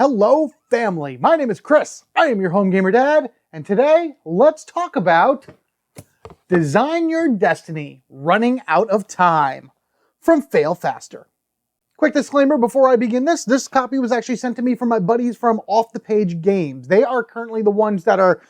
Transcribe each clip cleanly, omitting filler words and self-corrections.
Hello, family. My name is Chris. I am your home gamer dad, and today let's talk about Design Your Destiny: Running Out of Time from Fail Faster. Quick disclaimer before I begin this copy was actually sent to me from my buddies from Off the Page Games. They are currently the ones that are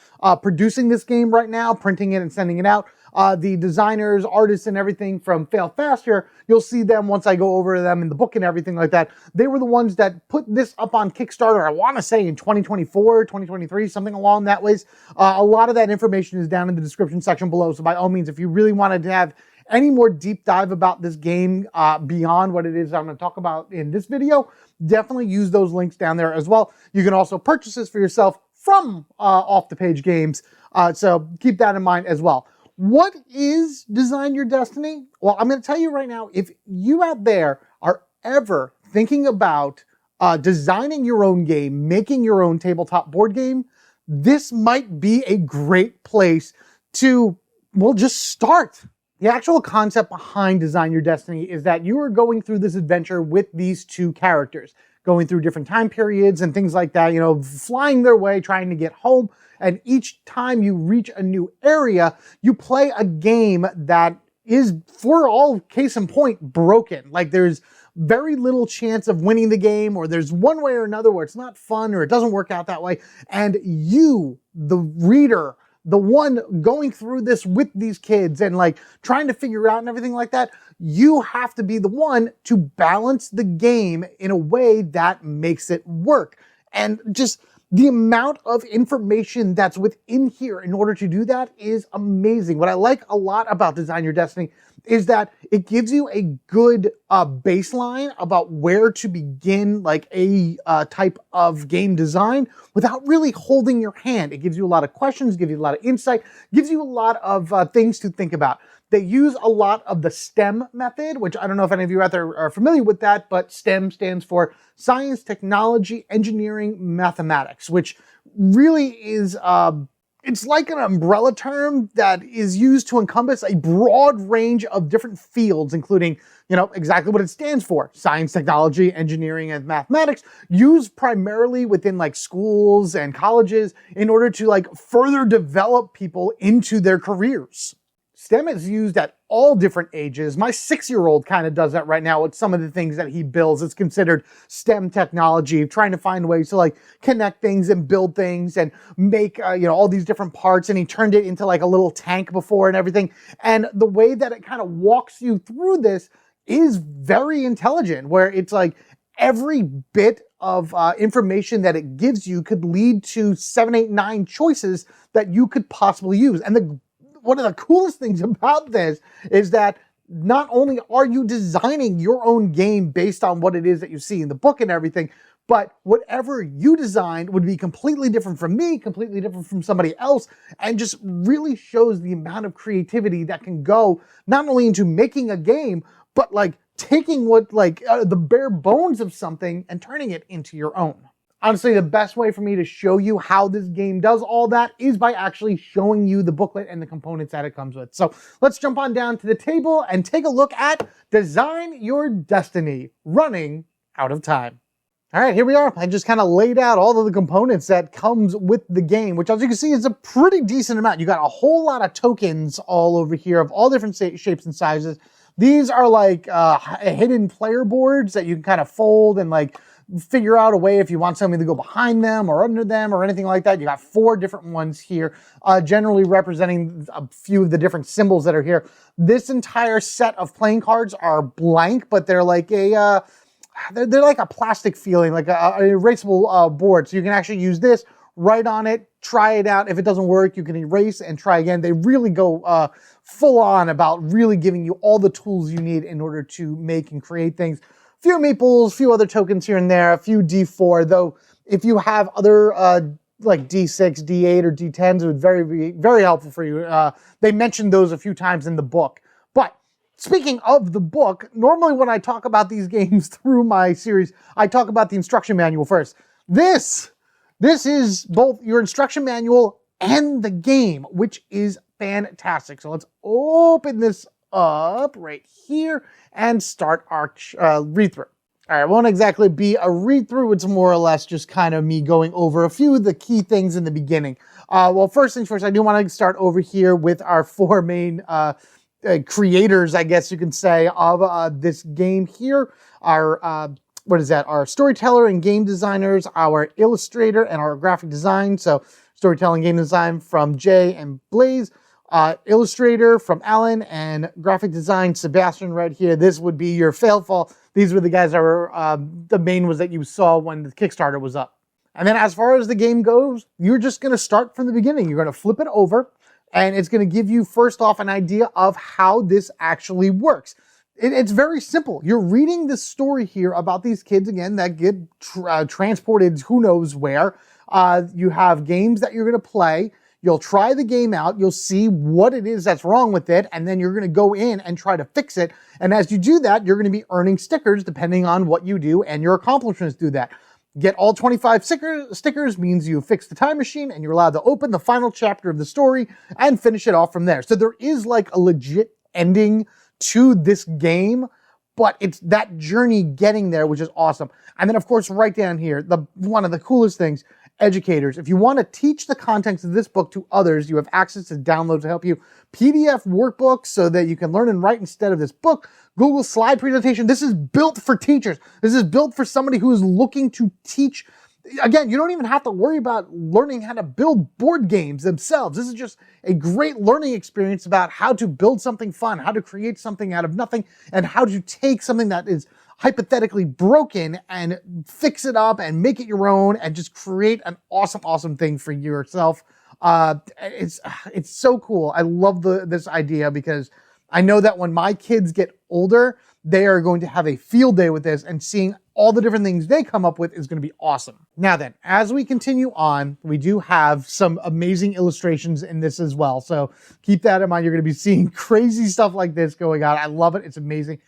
producing this game right now, printing it and sending it out. The designers, artists, and everything from Fail Faster, you'll see them once I go over them in the book and everything like that. They were the ones that put this up on Kickstarter, I want to say in 2024, 2023, something along that ways. A lot of that information is down in the description section below, so by all means, if you really wanted to have any more deep dive about this game beyond what it is I'm going to talk about in this video, definitely use those links down there as well. You can also purchase this for yourself from Off the Page Games, so keep that in mind as well. What is Design Your Destiny? Well, I'm going to tell you right now, if you out there are ever thinking about designing your own game, making your own tabletop board game, this might be a great place to, well, just start. The actual concept behind Design Your Destiny is that you are going through this adventure with these two characters, going through different time periods and things like that, you know, flying their way, trying to get home. And each time you reach a new area, you play a game that is, for all case in point, broken. Like there's very little chance of winning the game, or there's one way or another where it's not fun or it doesn't work out that way. And you, the reader, the one going through this with these kids and like trying to figure out and everything like that, you have to be the one to balance the game in a way that makes it work. And just the amount of information that's within here in order to do that is amazing. What I like a lot about Design Your Destiny is that it gives you a good baseline about where to begin like a type of game design without really holding your hand. It gives you a lot of questions, gives you a lot of insight, gives you a lot of things to think about. They use a lot of the STEM method, which I don't know if any of you out there are familiar with that, but STEM stands for Science, Technology, Engineering, Mathematics, which really is, it's like an umbrella term that is used to encompass a broad range of different fields, including, you know, exactly what it stands for. Science, technology, engineering, and mathematics, used primarily within like schools and colleges in order to like further develop people into their careers. STEM is used at all different ages. My 6-year-old kind of does that right now with some of the things that he builds. It's considered STEM technology, trying to find ways to like connect things and build things and make, you know, all these different parts. And he turned it into like a little tank before and everything. And the way that it kind of walks you through this is very intelligent, where it's like every bit of information that it gives you could lead to 7, 8, 9 choices that you could possibly use. And one of the coolest things about this is that not only are you designing your own game based on what it is that you see in the book and everything, but whatever you designed would be completely different from me, completely different from somebody else, and just really shows the amount of creativity that can go not only into making a game, but like taking what like the bare bones of something and turning it into your own. Honestly, the best way for me to show you how this game does all that is by actually showing you the booklet and the components that it comes with. So let's jump on down to the table and take a look at Design Your Destiny: Running Out of Time. All right, here we are. I just kind of laid out all of the components that comes with the game, which as you can see is a pretty decent amount. You got a whole lot of tokens all over here of all different shapes and sizes. These are like hidden player boards that you can kind of fold and like figure out a way if you want something to go behind them or under them or anything like that. You got 4 different ones here, generally representing a few of the different symbols that are here. This entire set of playing cards are blank, but they're like a they're like a plastic feeling, like a erasable board. So you can actually use this, write on it, try it out. If it doesn't work, you can erase and try again. They really go full on about really giving you all the tools you need in order to make and create things. Few meeples, few other tokens here and there, a few D4, though if you have other like D6, D8, or D10s, it would be very helpful for you. They mentioned those a few times in the book. But speaking of the book, normally when I talk about these games through my series, I talk about the instruction manual first. This is both your instruction manual and the game, which is fantastic. So let's open this up right here and start our read through. All right, it won't exactly be a read-through. It's more or less just kind of me going over a few of the key things in the beginning. Well, first things first, I do want to start over here with our four main creators, I guess you can say, of this game here. Our, our storyteller and game designers, our illustrator, and our graphic design. So storytelling, game design from Jay and Blaze. Illustrator from Alan, and graphic design, Sebastian right here. This would be your fail-fall. These were the guys that were, the main ones that you saw when the Kickstarter was up. And then as far as the game goes, you're just going to start from the beginning. You're going to flip it over, and it's going to give you, first off, an idea of how this actually works. It's very simple. You're reading this story here about these kids, again, that get transported who knows where. You have games that you're going to play. You'll try the game out, you'll see what it is that's wrong with it, and then you're going to go in and try to fix it. And as you do that, you're going to be earning stickers depending on what you do, and your accomplishments do that. Get all 25 stickers means you fix the time machine, and you're allowed to open the final chapter of the story and finish it off from there. So there is like a legit ending to this game, but it's that journey getting there, which is awesome. And then, of course, right down here, one of the coolest things, educators. If you want to teach the contents of this book to others, you have access to downloads to help you. PDF workbooks so that you can learn and write instead of this book. Google slide presentation. This is built for teachers. This is built for somebody who is looking to teach. Again, you don't even have to worry about learning how to build board games themselves. This is just a great learning experience about how to build something fun, how to create something out of nothing, and how to take something that is hypothetically broken and fix it up and make it your own and just create an awesome thing for yourself. It's so cool. I love this idea because I know that when my kids get older, they are going to have a field day with this, and seeing all the different things they come up with is going to be awesome. Now then, as we continue on, we do have some amazing illustrations in this as well. So keep that in mind. You're going to be seeing crazy stuff like this going on. I love it. It's amazing.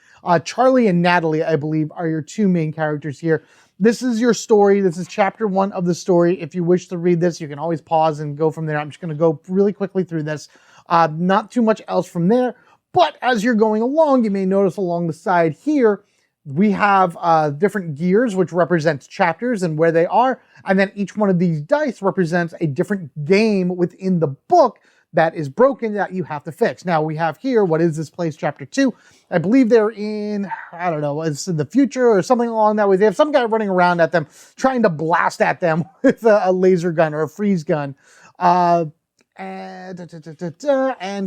Charlie and Natalie, I believe, are your two main characters here. This is your story. This is chapter 1 of the story. If you wish to read this, you can always pause and go from there. I'm just going to go really quickly through this. Not too much else from there. But as you're going along, you may notice along the side here, we have different gears, which represents chapters and where they are. And then each one of these dice represents a different game within the book that is broken that you have to fix. Now we have here, what is this place, chapter 2? I believe they're in, I don't know, it's in the future or something along that way. They have some guy running around at them, trying to blast at them with a laser gun or a freeze gun. And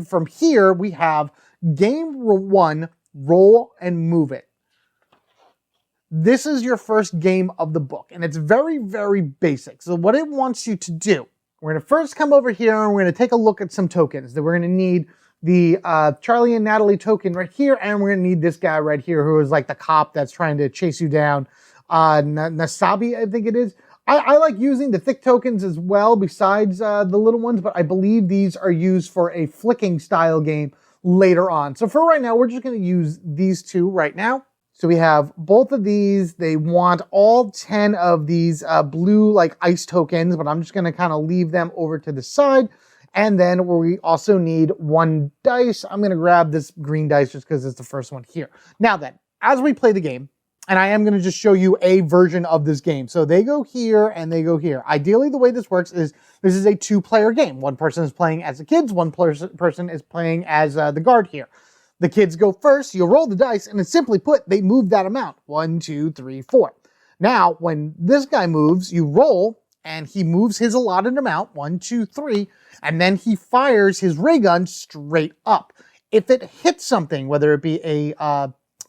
from here, we have game 1, roll and move it. This is your first game of the book, and it's very, very basic. So what it wants you to do, we're going to first come over here and we're going to take a look at some tokens. That we're going to need the Charlie and Natalie token right here, and we're going to need this guy right here who is like the cop that's trying to chase you down. Nasabi, I think it is. I like using the thick tokens as well besides the little ones, but I believe these are used for a flicking style game later on. So for right now, we're just going to use these two right now. So we have both of these. They want all 10 of these blue like ice tokens, but I'm just going to kind of leave them over to the side. And then we also need 1 dice. I'm going to grab this green dice just because it's the first one here. Now then, as we play the game, and I am going to just show you a version of this game. So they go here and they go here. Ideally, the way this works is this is a 2-player game. One person is playing as the kids. One person is playing as the guard here. The kids go first. You roll the dice, and it's simply put, they move that amount. 1, 2, 3, 4. Now, when this guy moves, you roll, and he moves his allotted amount, 1, 2, 3, and then he fires his ray gun straight up. If it hits something, whether it be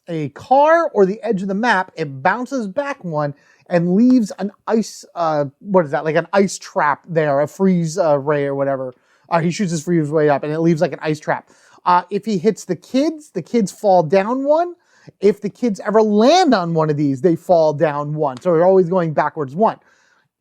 a car or the edge of the map, it bounces back 1 and leaves an ice, like an ice trap there, a freeze ray or whatever. He shoots his freeze ray up and it leaves like an ice trap. If he hits the kids fall down 1. If the kids ever land on one of these, they fall down 1. So they're always going backwards 1.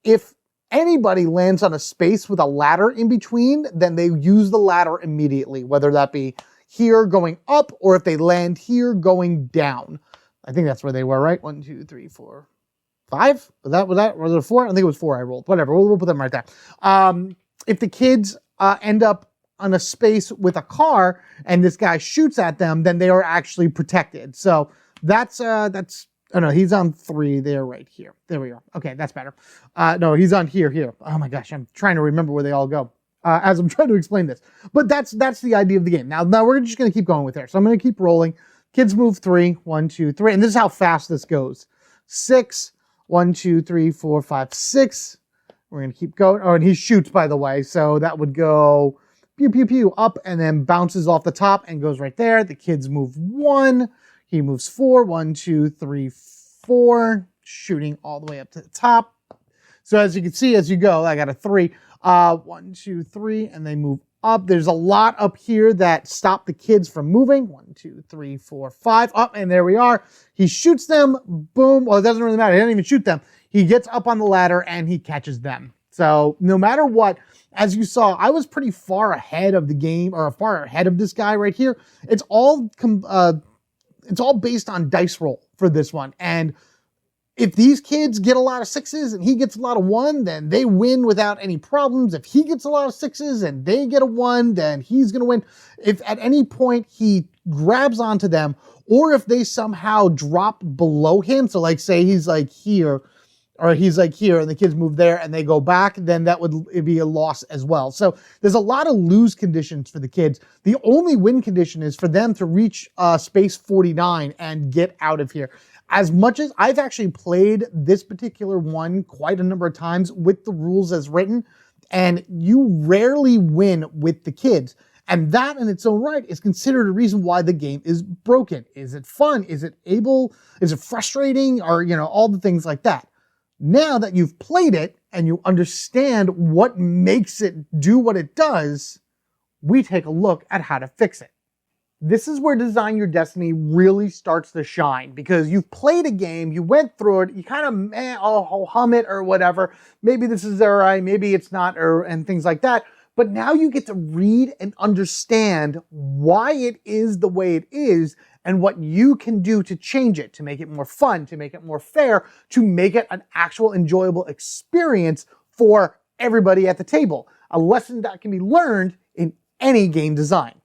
If anybody lands on a space with a ladder in between, then they use the ladder immediately, whether that be here going up or if they land here going down. I think that's where they were, right? 1, 2, 3, 4, 5. Was it 4? I think it was 4 I rolled. Whatever, we'll put them right there. If the kids end up on a space with a car and this guy shoots at them, then they are actually protected. So that's Oh no, he's on 3 there, right here. There we go. Okay, that's better. No, he's on here. Oh my gosh, I'm trying to remember where they all go as I'm trying to explain this. But that's the idea of the game. Now we're just going to keep going with there. So I'm going to keep rolling. Kids move 3, 1, 2, 3, and this is how fast this goes. 6, 1, 2, 3, 4, 5, 6. We're going to keep going. Oh, and he shoots, by the way. So that would go pew, pew, pew, up, and then bounces off the top and goes right there. The kids move 1. He moves 4, 1, 2, 3, 4, shooting all the way up to the top. So as you can see, as you go, I got a 3. 1, 2, 3, and they move up. There's a lot up here that stop the kids from moving. 1, 2, 3, 4, 5, up, and there we are. He shoots them, boom. Well, it doesn't really matter. He doesn't even shoot them. He gets up on the ladder and he catches them. So no matter what, as you saw, I was pretty far ahead of the game, or far ahead of this guy right here. It's all based on dice roll for this one. And if these kids get a lot of 6s and he gets a lot of 1, then they win without any problems. If he gets a lot of 6s and they get a 1, then he's going to win. If at any point he grabs onto them, or if they somehow drop below him, so like say he's like here, or he's like here and the kids move there and they go back, then that would be a loss as well. So there's a lot of lose conditions for the kids. The only win condition is for them to reach space 49 and get out of here. As much as I've actually played this particular one quite a number of times with the rules as written, and you rarely win with the kids. And that in its own right is considered a reason why the game is broken. Is it fun? Is it frustrating? Or, all the things like that. Now that you've played it and you understand what makes it do what it does, we take a look at how to fix it. This is where Design Your Destiny really starts to shine, because you've played a game, you went through it, you kind of, I'll hum it or whatever. Maybe this is all right, maybe it's not, and things like that. But now you get to read and understand why it is the way it is and what you can do to change it, to make it more fun, to make it more fair, to make it an actual enjoyable experience for everybody at the table. A lesson that can be learned in any game design.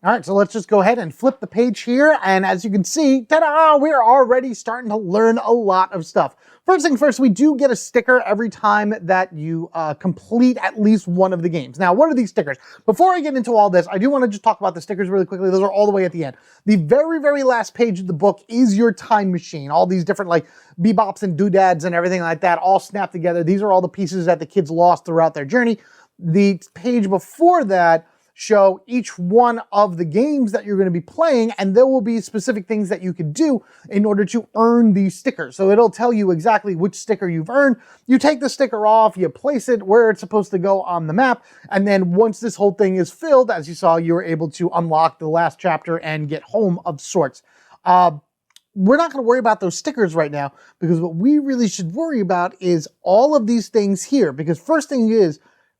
All right, so let's just go ahead and flip the page here. And as you can see, ta-da, we're already starting to learn a lot of stuff. First thing first, we do get a sticker every time that you complete at least one of the games. Now, what are these stickers? Before I get into all this, I do want to just talk about the stickers really quickly. Those are all the way at the end. The very, very last page of the book is your time machine. All these different like bebops and doodads and everything like that all snapped together. These are all the pieces that the kids lost throughout their journey. The page before that show each one of the games that you're going to be playing, and there will be specific things that you could do in order to earn these stickers. So it'll tell you exactly which sticker you've earned. You take the sticker off, you place it where it's supposed to go on the map, and then once this whole thing is filled, as you saw, you're able to unlock the last chapter and get home of sorts. We're not going to worry about those stickers right now, because what we really should worry about is all of these things here, because first thing is,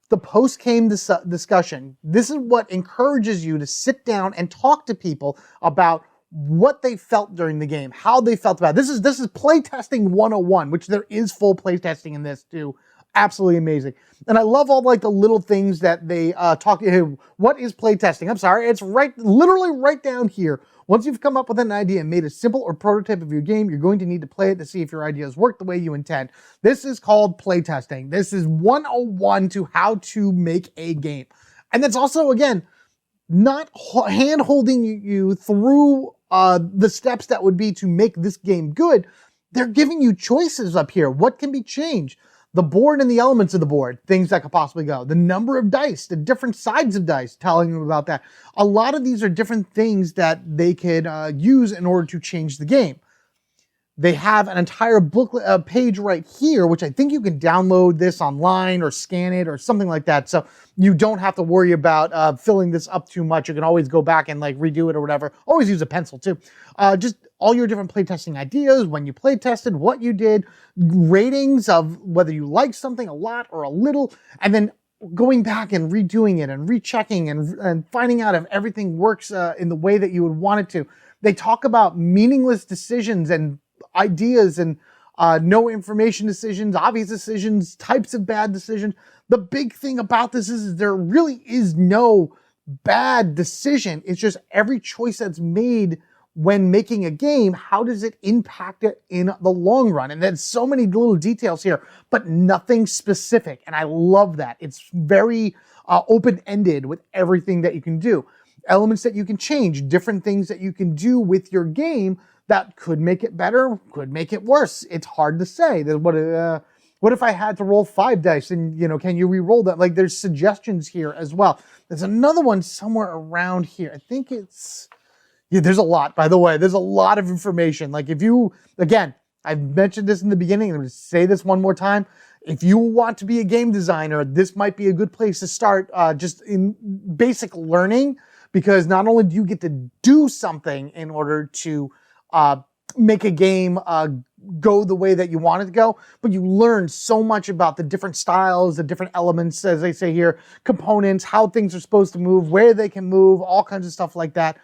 the post-game discussion. This is what encourages you to sit down and talk to people about what they felt during the game, how they felt about it. This is playtesting 101, which there is full playtesting in this too. Absolutely amazing. And I love all like the little things that they talk to you. What is playtesting? I'm sorry, it's literally right down here. Once you've come up with an idea and made a simple or prototype of your game, you're going to need to play it to see if your ideas work the way you intend. This is called playtesting. This is 101 to how to make a game. And that's also, again, not hand-holding you through the steps that would be to make this game good. They're giving you choices up here. What can be changed? The board and the elements of the board, things that could possibly go. The number of dice, the different sides of dice, telling you about that. A lot of these are different things that they could use in order to change the game. They have an entire booklet page right here, which I think you can download this online or scan it or something like that. So you don't have to worry about filling this up too much. You can always go back and like redo it or whatever. Always use a pencil too. Just all your different playtesting ideas, when you playtested, what you did, ratings of whether you liked something a lot or a little, and then going back and redoing it and rechecking and finding out if everything works in the way that you would want it to. They talk about meaningless decisions and ideas and no information decisions, obvious decisions, types of bad decisions. The big thing about this is there really is no bad decision. It's just every choice that's made when making a game, how does it impact it in the long run? And there's so many little details here, but nothing specific. And I love that. It's very open-ended with everything that you can do. Elements that you can change, different things that you can do with your game that could make it better, could make it worse. It's hard to say. What if I had to roll 5 dice and, can you re-roll that? Like, there's suggestions here as well. There's another one somewhere around here. I think it's... Yeah, there's a lot, by the way. There's a lot of information. Like if you, again, I've mentioned this in the beginning, and I'm going to say this one more time. If you want to be a game designer, this might be a good place to start just in basic learning, because not only do you get to do something in order to make a game go the way that you want it to go, but you learn so much about the different styles, the different elements, as they say here, components, how things are supposed to move, where they can move, all kinds of stuff like that.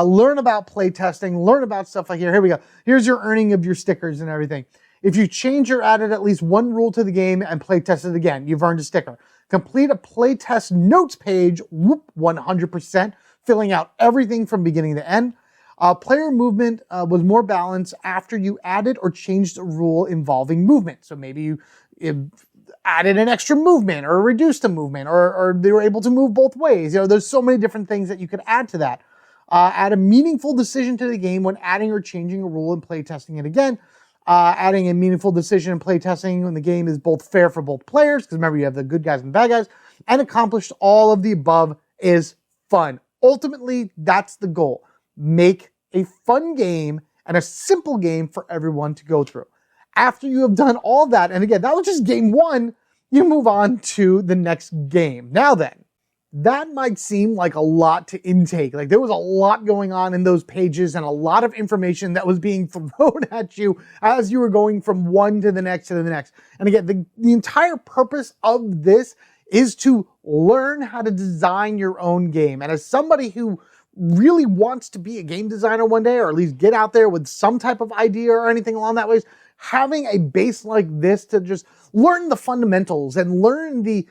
Learn about playtesting, learn about stuff like here. Here we go. Here's your earning of your stickers and everything. If you change or added at least one rule to the game and playtest it again, you've earned a sticker. Complete a playtest notes page, 100%, filling out everything from beginning to end. Player movement was more balanced after you added or changed a rule involving movement. So maybe you added an extra movement or reduced a movement, or they were able to move both ways. There's so many different things that you could add to that. Add a meaningful decision to the game when adding or changing a rule and playtesting it again. Adding a meaningful decision and playtesting when the game is both fair for both players, because remember, you have the good guys and the bad guys. And accomplished all of the above is fun. Ultimately, that's the goal. Make a fun game and a simple game for everyone to go through. After you have done all that, and again, that was just game one, you move on to the next game. Now then, that might seem like a lot to intake. Like there was a lot going on in those pages and a lot of information that was being thrown at you as you were going from one to the next to the next. And again, the entire purpose of this is to learn how to design your own game. And as somebody who really wants to be a game designer one day, or at least get out there with some type of idea or anything along that way, having a base like this to just learn the fundamentals and learn the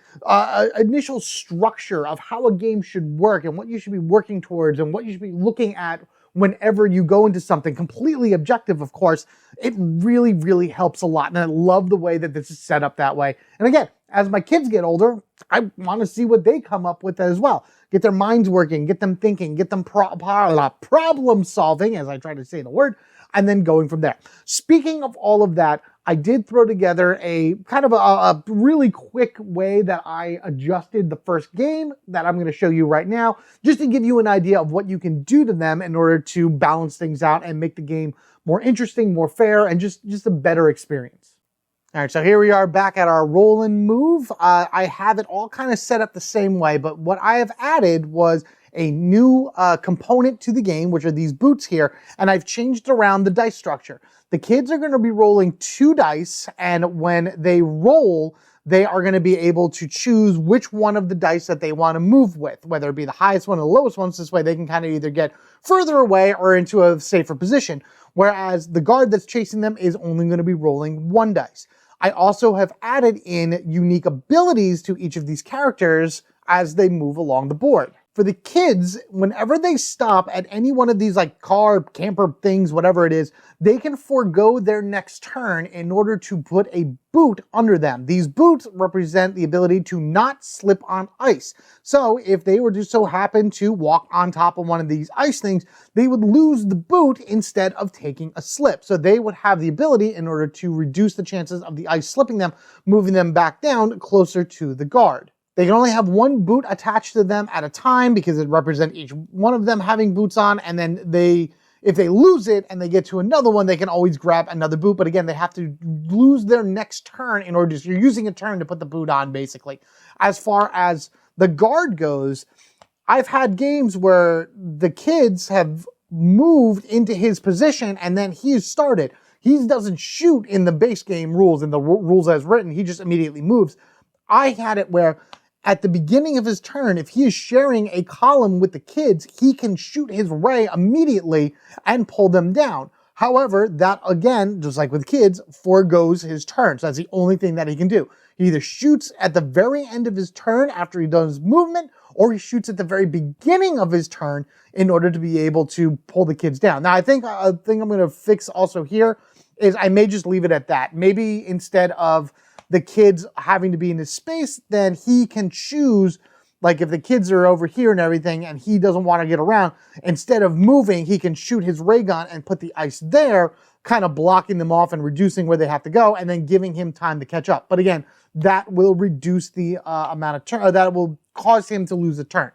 initial structure of how a game should work and what you should be working towards and what you should be looking at whenever you go into something completely objective, of course, it really, really helps a lot. And I love the way that this is set up that way. And again, as my kids get older, I want to see what they come up with as well. Get their minds working, get them thinking, get them problem solving, as I try to say the word, and then going from there. Speaking of all of that, I did throw together a kind of a really quick way that I adjusted the first game that I'm going to show you right now, just to give you an idea of what you can do to them in order to balance things out and make the game more interesting, more fair, and just a better experience. All right, so here we are back at our roll and move. I have it all kind of set up the same way, but what I have added was a new component to the game, which are these boots here, and I've changed around the dice structure. The kids are going to be rolling 2 dice, and when they roll, they are going to be able to choose which one of the dice that they want to move with, whether it be the highest one or the lowest one. So this way they can kind of either get further away or into a safer position, whereas the guard that's chasing them is only going to be rolling 1 dice. I also have added in unique abilities to each of these characters as they move along the board. For the kids, whenever they stop at any one of these like car, camper things, whatever it is, they can forego their next turn in order to put a boot under them. These boots represent the ability to not slip on ice. So if they were to so happen to walk on top of one of these ice things, they would lose the boot instead of taking a slip. So they would have the ability, in order to reduce the chances of the ice slipping them, moving them back down closer to the guard. They can only have 1 boot attached to them at a time because it represents each one of them having boots on, and then if they lose it and they get to another one, they can always grab another boot. But again, they have to lose their next turn in order to, you're using a turn to put the boot on, basically. As far as the guard goes, I've had games where the kids have moved into his position and then he's started. He doesn't shoot in the base game rules, in the rules as written, he just immediately moves. I had it where at the beginning of his turn, if he is sharing a column with the kids, he can shoot his ray immediately and pull them down. However, that again, just like with kids, forgoes his turn. So that's the only thing that he can do. He either shoots at the very end of his turn after he does movement, or he shoots at the very beginning of his turn in order to be able to pull the kids down. Now, I think I'm going to fix also here is I may just leave it at that. Maybe instead of the kids having to be in his space, then he can choose, like if the kids are over here and everything and he doesn't want to get around, instead of moving, he can shoot his ray gun and put the ice there, kind of blocking them off and reducing where they have to go and then giving him time to catch up. But again, that will reduce the amount of turn, or that will cause him to lose a turn.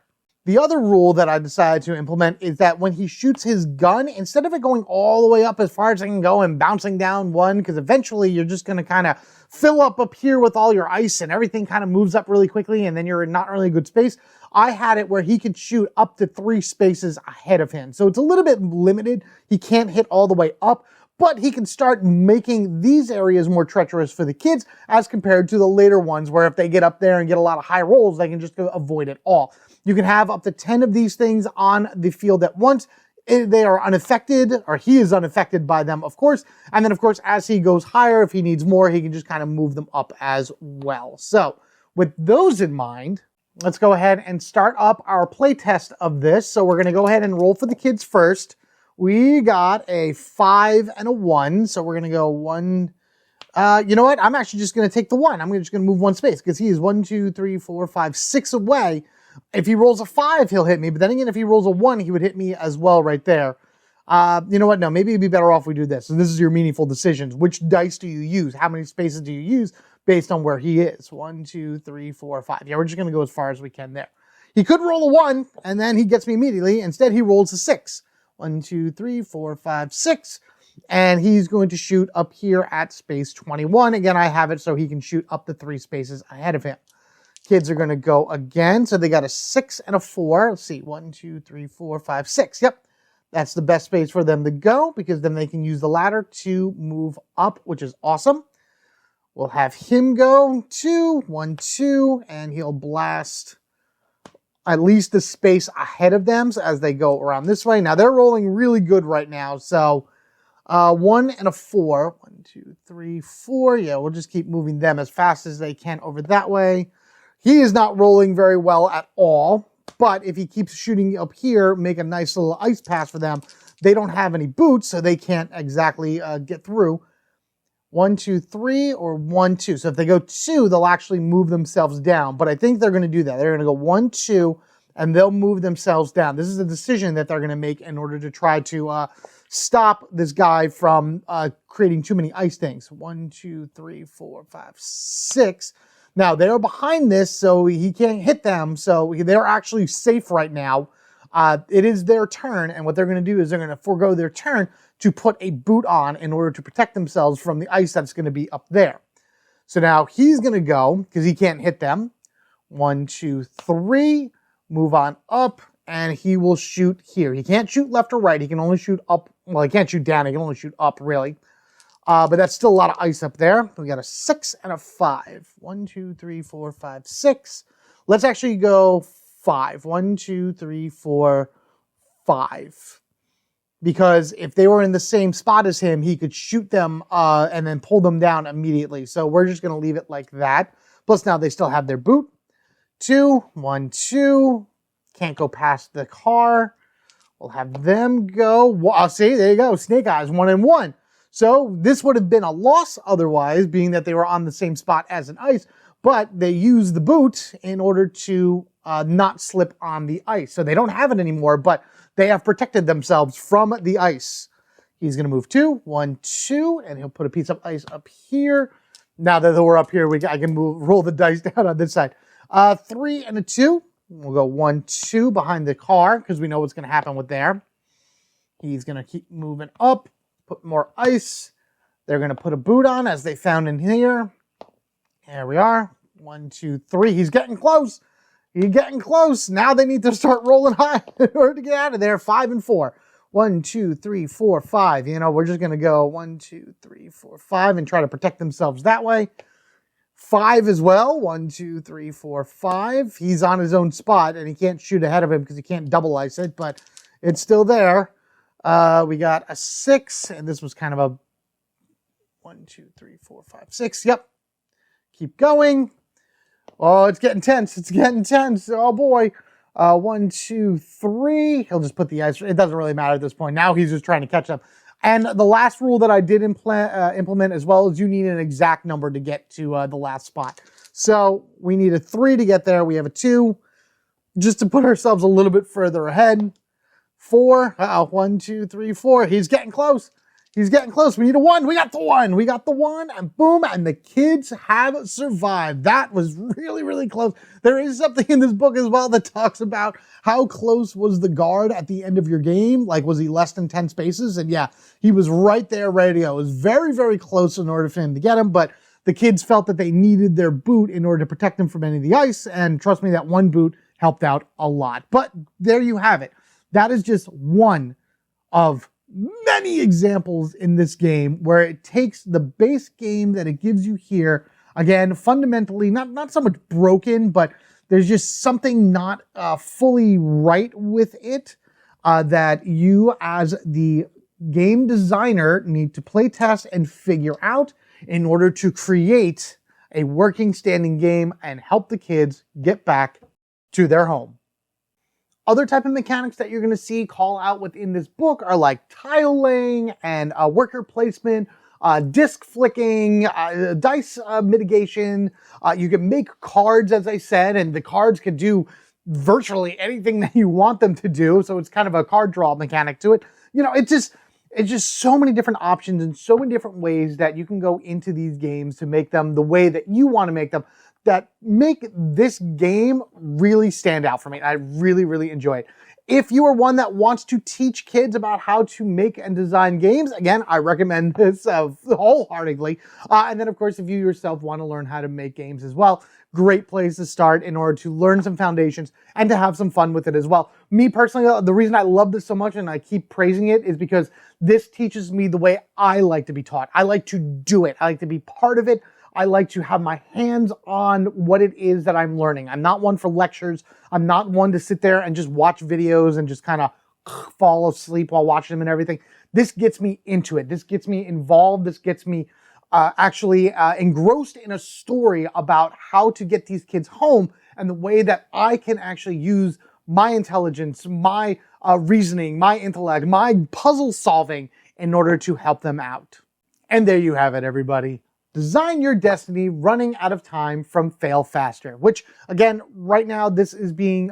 The other rule that I decided to implement is that when he shoots his gun, instead of it going all the way up as far as it can go and bouncing down one, because eventually you're just going to kind of fill up here with all your ice and everything kind of moves up really quickly and then you're in not really good space. I had it where he could shoot up to 3 spaces ahead of him. So it's a little bit limited. He can't hit all the way up, but he can start making these areas more treacherous for the kids as compared to the later ones where if they get up there and get a lot of high rolls, they can just avoid it all. You can have up to 10 of these things on the field at once. They are unaffected, or he is unaffected by them, of course. And then, of course, as he goes higher, if he needs more, he can just kind of move them up as well. So with those in mind, let's go ahead and start up our play test of this. So we're going to go ahead and roll for the kids first. We got a 5 and a 1. So we're going to go 1. You know what? I'm actually just going to take the 1. I'm just going to move 1 space because he is 1, 2, 3, 4, 5, 6 away. If he rolls a 5, he'll hit me. But then again, if he rolls a 1, he would hit me as well right there. You know what? No, maybe it'd be better off if we do this. So this is your meaningful decisions. Which dice do you use? How many spaces do you use based on where he is? 1, 2, 3, 4, 5. Yeah, we're just going to go as far as we can there. He could roll a 1, and then he gets me immediately. Instead, he rolls a 6. 1, 2, 3, 4, 5, 6. And he's going to shoot up here at space 21. Again, I have it so he can shoot up to 3 spaces ahead of him. Kids are going to go again. So they got a 6 and a 4. Let's see. 1, 2, 3, 4, 5, 6. Yep. That's the best space for them to go because then they can use the ladder to move up, which is awesome. We'll have him go 2, 1, 2, and he'll blast at least the space ahead of them so as they go around this way. Now they're rolling really good right now. So 1 and a 4. 1, 2, 3, 4. Yeah, we'll just keep moving them as fast as they can over that way. He is not rolling very well at all, but if he keeps shooting up here, make a nice little ice pass for them. They don't have any boots, so they can't exactly get through. 1, 2, 3, or 1, 2. So if they go 2, they'll actually move themselves down, but I think they're going to do that. They're going to go 1, 2, and they'll move themselves down. This is a decision that they're going to make in order to try to stop this guy from creating too many ice things. 1, 2, 3, 4, 5, 6. Now, they're behind this, so he can't hit them, so they're actually safe right now. It is their turn, and what they're going to do is they're going to forego their turn to put a boot on in order to protect themselves from the ice that's going to be up there. So now he's going to go, because he can't hit them. 1, 2, 3, move on up, and he will shoot here. He can't shoot left or right. He can only shoot up. Well, he can't shoot down. He can only shoot up, really. But that's still a lot of ice up there. We got a 6 and a 5. 1, 2, 3, 4, 5, 6. Let's actually go 5. 1, 2, 3, 4, 5. Because if they were in the same spot as him, he could shoot them and then pull them down immediately. So we're just going to leave it like that. Plus now they still have their boot. 2, 1, 2. Can't go past the car. We'll have them go. Well, see, there you go. Snake Eyes, 1 and 1. So this would have been a loss otherwise, being that they were on the same spot as an ice, but they used the boot in order to not slip on the ice. So they don't have it anymore, but they have protected themselves from the ice. He's going to move 2, 1, 2, and he'll put a piece of ice up here. Now that we're up here, I can roll the dice down on this side. 3 and a 2. We'll go 1, 2 behind the car because we know what's going to happen with there. He's going to keep moving up. Put more ice. They're going to put a boot on as they found in here. There we are. 1, 2, 3. He's getting close. He's getting close. Now they need to start rolling high in order to get out of there. 5 and 4. 1, 2, 3, 4, 5. You know, we're just going to go 1, 2, 3, 4, 5 and try to protect themselves that way. 5 as well. 1, 2, 3, 4, 5. He's on his own spot and he can't shoot ahead of him because he can't double ice it, but it's still there. We got a 6, and this was kind of a 1, 2, 3, 4, 5, 6. Yep. Keep going. Oh, it's getting tense. It's getting tense. Oh, boy. 1, 2, 3. He'll just put the ice. It doesn't really matter at this point. Now he's just trying to catch up. And the last rule that I did implement as well is you need an exact number to get to the last spot. So we need a 3 to get there. We have a 2 just to put ourselves a little bit further ahead. 4. 1, 2, 3, 4. He's getting close. He's getting close. We need a 1. We got the 1. We got the 1, and boom, and the kids have survived. That was really, really close. There is something in this book as well that talks about how close was the guard at the end of your game. Like, was he less than 10 spaces? And yeah, he was right there ready to go. It was very, very close in order for him to get him, but the kids felt that they needed their boot in order to protect them from any of the ice, and trust me, that 1 boot helped out a lot. But there you have it. That is just one of many examples in this game where it takes the base game that it gives you here, again, fundamentally, not so much broken, but there's just something not fully right with it that you as the game designer need to play test and figure out in order to create a working standing game and help the kids get back to their home. Other type of mechanics that you're going to see call out within this book are like tile laying and worker placement, disc flicking, dice mitigation. You can make cards, as I said, and the cards can do virtually anything that you want them to do. So it's kind of a card draw mechanic to it. You know, it's just so many different options and so many different ways that you can go into these games to make them the way that you want to make them, that make this game really stand out for me. I really, really enjoy it. If you are one that wants to teach kids about how to make and design games, again, I recommend this wholeheartedly. And then, of course, if you yourself want to learn how to make games as well, great place to start in order to learn some foundations and to have some fun with it as well. Me personally, the reason I love this so much and I keep praising it is because this teaches me the way I like to be taught. I like to do it. I like to be part of it. I like to have my hands on what it is that I'm learning. I'm not one for lectures. I'm not one to sit there and just watch videos and just kind of fall asleep while watching them and everything. This gets me into it. This gets me involved. This gets me actually engrossed in a story about how to get these kids home and the way that I can actually use my intelligence, my reasoning, my intellect, my puzzle solving in order to help them out. And there you have it, everybody. Design Your Destiny, Running Out of Time from Fail Faster, which again, right now this is being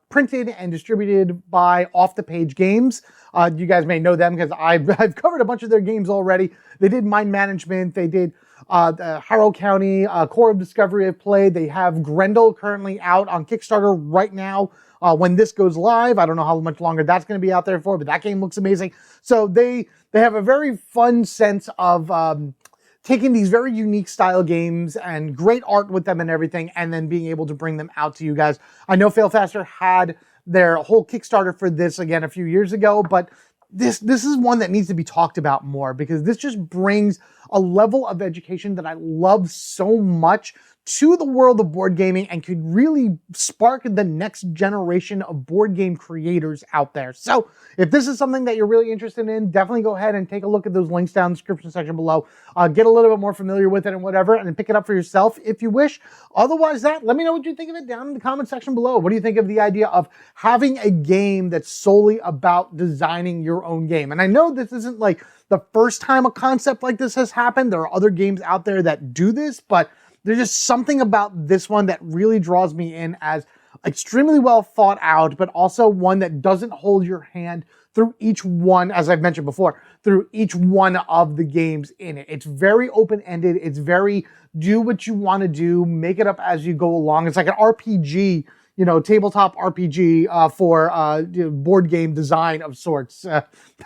printed and distributed by Off the Page Games. You guys may know them because I've covered a bunch of their games already. They did Mind Management, they did the Harrow County, Core of Discovery I've played. They have Grendel currently out on Kickstarter right now. When this goes live, I don't know how much longer that's going to be out there for, but that game looks amazing. So they have a very fun sense of taking these very unique style games and great art with them and everything, and then being able to bring them out to you guys. I know Fail Faster had their whole Kickstarter for this again a few years ago, but this is one that needs to be talked about more because this just brings a level of education that I love so much to the world of board gaming and could really spark the next generation of board game creators out there. So if this is something that you're really interested in, definitely go ahead and take a look at those links down in the description section below. Get a little bit more familiar with it and whatever, and then pick it up for yourself if you wish. Otherwise, let me know what you think of it down in the comment section below. What do you think of the idea of having a game that's solely about designing your own game? And I know this isn't like the first time a concept like this has happened. There are other games out there that do this, but there's just something about this one that really draws me in as extremely well thought out, but also one that doesn't hold your hand through each one, as I've mentioned before, through each one of the games in it. It's very open-ended. It's very do what you want to do, make it up as you go along. It's like an RPG, you know, tabletop RPG for board game design of sorts.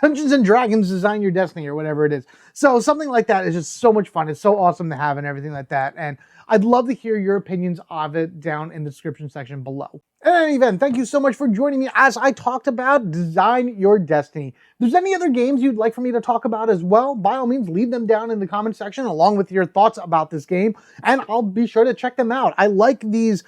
Dungeons and Dragons Design Your Destiny or whatever it is. So something like that is just so much fun. It's so awesome to have and everything like that. And I'd love to hear your opinions of it down in the description section below. In any event, thank you so much for joining me as I talked about Design Your Destiny. If there's any other games you'd like for me to talk about as well, by all means, leave them down in the comment section along with your thoughts about this game, and I'll be sure to check them out. I like these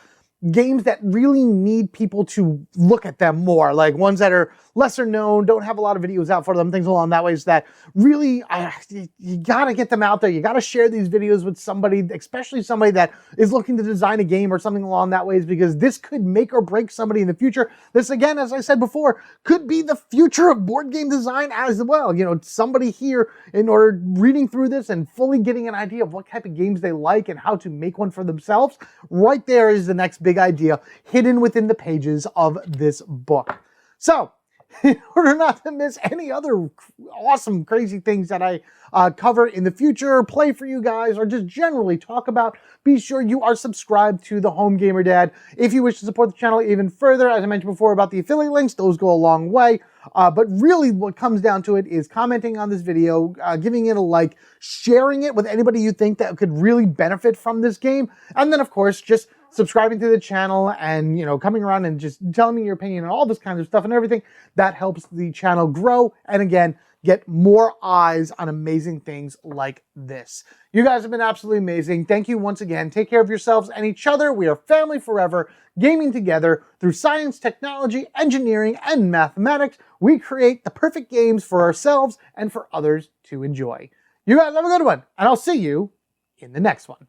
games that really need people to look at them more, like ones that are lesser known, don't have a lot of videos out for them, things along that way, is that really you gotta get them out there. You gotta share these videos with somebody, especially somebody that is looking to design a game or something along that ways, because this could make or break somebody in the future. This, again, as I said before, could be the future of board game design as well. You know, somebody here, in order reading through this and fully getting an idea of what type of games they like and how to make one for themselves, right there is the next big idea hidden within the pages of this book. So, in order not to miss any other awesome, crazy things that I cover in the future, play for you guys, or just generally talk about, be sure you are subscribed to the Home Gamer Dad. If you wish to support the channel even further, as I mentioned before about the affiliate links, those go a long way. But really what comes down to it is commenting on this video, giving it a like, sharing it with anybody you think that could really benefit from this game, and then of course just subscribing to the channel and, you know, coming around and just telling me your opinion and all this kind of stuff and everything. That helps the channel grow and, again, get more eyes on amazing things like this. You guys have been absolutely amazing. Thank you once again. Take care of yourselves and each other. We are family forever, gaming together through science, technology, engineering, and mathematics. We create the perfect games for ourselves and for others to enjoy. You guys have a good one, and I'll see you in the next one.